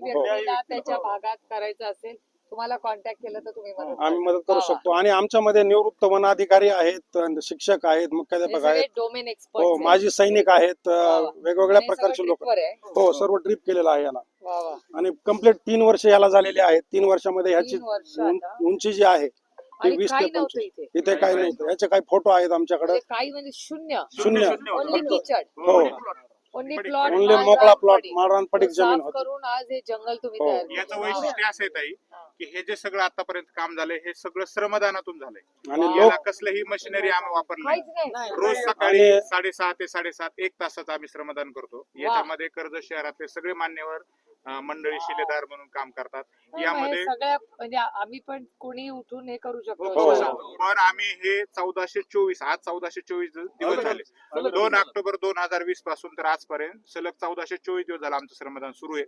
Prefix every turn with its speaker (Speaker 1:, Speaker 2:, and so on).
Speaker 1: व्यक्तीला त्याच्या भागात करायचं असेल तुम्हाला कॉन्टॅक्ट केलं तर तुम्ही
Speaker 2: आम्ही मदत करू शकतो आणि आमच्यामध्ये निवृत्त वन अधिकारी आहेत, शिक्षक आहेत, मुख्याध्यापक आहेत,
Speaker 1: डोमेन
Speaker 2: हो
Speaker 1: एक्सपर्ट
Speaker 2: माजी सैनिक आहेत, वेगवेगळ्या प्रकारचे लोक. हो सर्व ट्रिप केलेलं आहे याला आणि कम्प्लीट 3 वर्ष याला झालेली आहेत. 3 वर्षामध्ये ह्याची उंची जी आहे ती 20 ते 25. इथे काही नव्हतं. याचे काही फोटो आहेत आमच्याकडे.
Speaker 1: काही म्हणजे शून्य
Speaker 2: हो ओनली मोकळा प्लॉट माळरान पडीक जमीन होती.
Speaker 1: करून आज हे जंगल तुम्ही
Speaker 3: याचं वैशिष्ट्य असं आहे ताई की हे जे सगळं आतापर्यंत काम झालंय हे सगळं श्रमदानातून झालंय
Speaker 2: आणि
Speaker 3: याला कसलंही मशिनरी आम्ही वापरली नाही. रोज सकाळी 6:30 ते 7:30 1 तासाचं आम्ही श्रमदान करतो. याच्यामध्ये कर्जत शहरातले सगळे मान्यवर मंडळी शिलेदार म्हणून काम करतात. यामध्ये
Speaker 1: सगळ्या म्हणजे आम्ही पण कोणी उठून हे करू शकतो.
Speaker 3: पण आम्ही हे 1424 आज 1424 दिवस झाले. 2 ऑक्टोबर 2020 पासून तर आजपर्यंत सलग 1424 दिवस झाला आमचं श्रमदान सुरू आहे.